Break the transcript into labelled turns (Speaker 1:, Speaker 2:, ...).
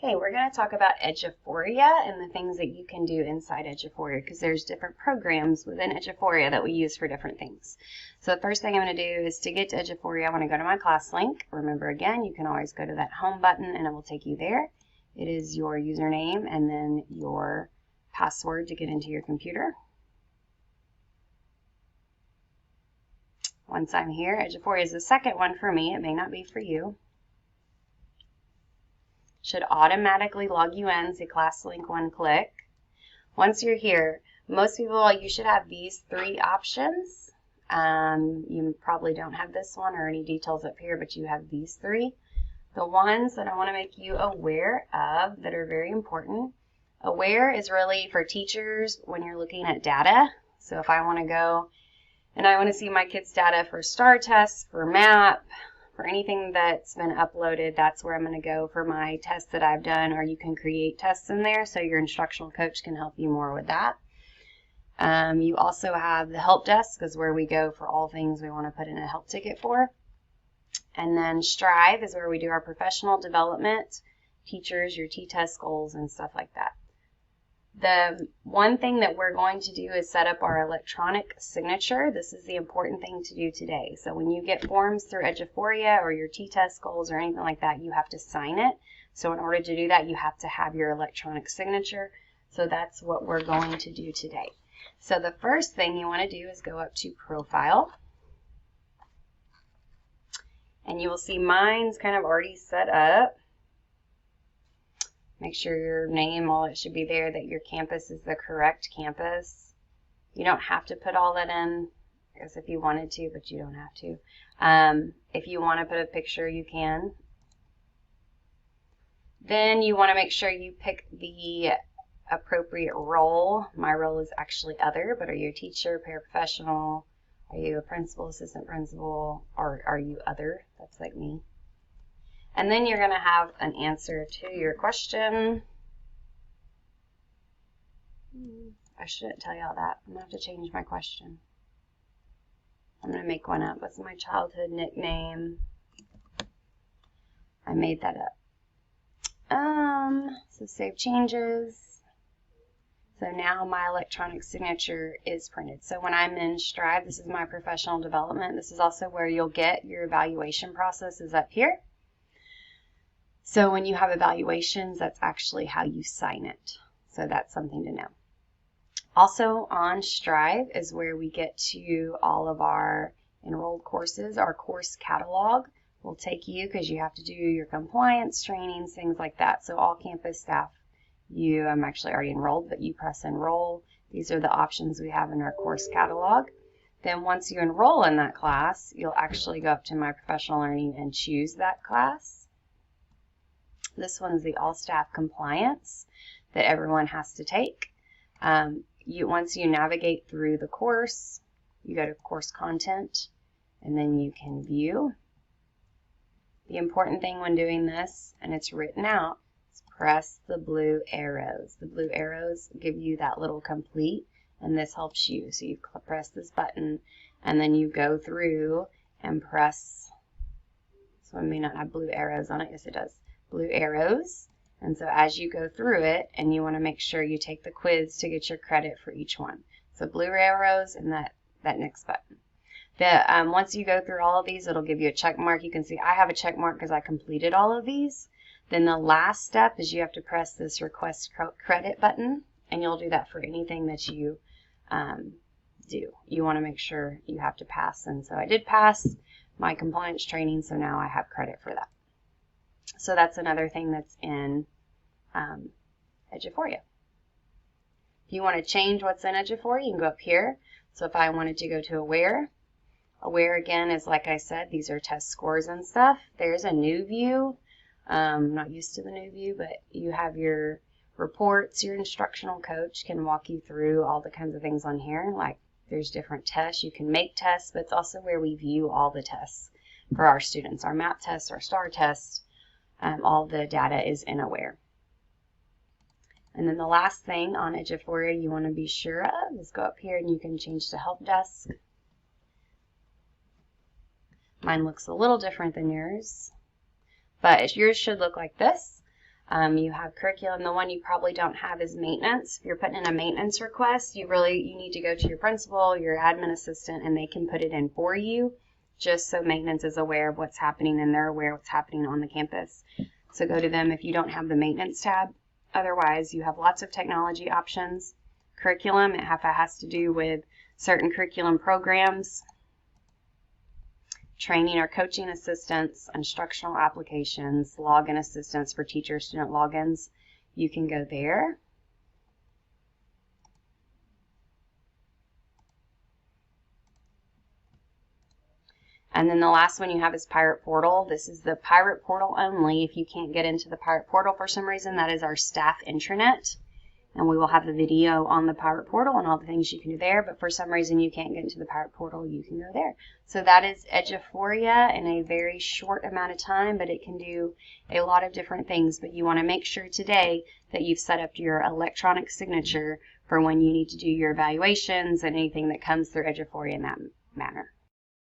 Speaker 1: Okay, we're going to talk about Eduphoria and the things that you can do inside Eduphoria because there's different programs within Eduphoria that we use for different things. So the first thing I'm going to do is to get to Eduphoria, I want to go to my class link. Remember again, you can always go to that home button and it will take you there. It is your username and then your password to get into your computer. Once I'm here, Eduphoria is the second one for me. It may not be for you. Should automatically log you in, say class link one click. Once you're here, most people, you should have these three options. You probably don't have this one or any details up here, but you have these three. The ones that I want to make you aware of that are very important. Aware is really for teachers when you're looking at data. So if I want to go and I want to see my kids' data for STAR tests, for MAP, for anything that's been uploaded, that's where I'm going to go for my tests that I've done, or you can create tests in there so your instructional coach can help you more with that. You also have the help desk is where we go for all things we want to put in a help ticket for. And then Strive is where we do our professional development, teachers, your T-test goals, and stuff like that. The one thing that we're going to do is set up our electronic signature. This is the important thing to do today. So when you get forms through Eduphoria or your T-test goals or anything like that, you have to sign it. So in order to do that, you have to have your electronic signature. So that's what we're going to do today. So the first thing you want to do is go up to Profile. And you will see mine's kind of already set up. Make sure your name, all it should be there, that your campus is the correct campus. You don't have to put all that in, I guess if you wanted to, but you don't have to. If you want to put a picture, you can. Then you want to make sure you pick the appropriate role. My role is actually other, but are you a teacher, paraprofessional? Are you a principal, assistant principal, or are you other? That's like me. And then you're going to have an answer to your question. I shouldn't tell you all that. I'm going to have to change my question. I'm going to make one up. What's my childhood nickname? I made that up. So save changes. So now my electronic signature is printed. So when I'm in Strive, this is my professional development. This is also where you'll get your evaluation process is up here. So when you have evaluations, that's actually how you sign it. So that's something to know. Also on Strive is where we get to all of our enrolled courses. Our course catalog will take you because you have to do your compliance trainings, things like that. So all campus staff, I'm actually already enrolled, but you press enroll. These are the options we have in our course catalog. Then once you enroll in that class, you'll actually go up to My Professional Learning and choose that class. This one's the all staff compliance that everyone has to take. Once you navigate through the course, you go to course content and then you can view. The important thing when doing this, and it's written out, is press the blue arrows. The blue arrows give you that little complete, and this helps you. So you press this button and then you go through and press. This one may not have blue arrows on it. Yes, it does. Blue arrows, and so as you go through it, and you want to make sure you take the quiz to get your credit for each one. So blue arrows and that next button. Once you go through all of these, it'll give you a check mark. You can see I have a check mark because I completed all of these. Then the last step is you have to press this request credit button, and you'll do that for anything that you do. You want to make sure you have to pass, and so I did pass my compliance training, so now I have credit for that. So that's another thing that's in Eduphoria. If you want to change what's in Eduphoria, you can go up here. So if I wanted to go to Aware, Aware again is like I said, these are test scores and stuff. There's a new view. I'm not used to the new view, but you have your reports. Your instructional coach can walk you through all the kinds of things on here. Like there's different tests. You can make tests, but it's also where we view all the tests for our students. Our MAP tests, our STAR tests. All the data is in Aware. And then the last thing on Eduphoria you want to be sure of is go up here and you can change to Help Desk. Mine looks a little different than yours, but yours should look like this. You have curriculum. The one you probably don't have is maintenance. If you're putting in a maintenance request, you need to go to your principal, your admin assistant, and they can put it in for you, just so maintenance is aware of what's happening and they're aware of what's happening on the campus. So go to them if you don't have the maintenance tab. Otherwise, you have lots of technology options. Curriculum, it has to do with certain curriculum programs, training or coaching assistance, instructional applications, login assistance for teacher student logins. You can go there. And then the last one you have is Pirate Portal. This is the Pirate Portal only. If you can't get into the Pirate Portal for some reason, that is our staff intranet. And we will have the video on the Pirate Portal and all the things you can do there. But for some reason you can't get into the Pirate Portal, you can go there. So that is Eduphoria in a very short amount of time, but it can do a lot of different things. But you want to make sure today that you've set up your electronic signature for when you need to do your evaluations and anything that comes through Eduphoria in that manner.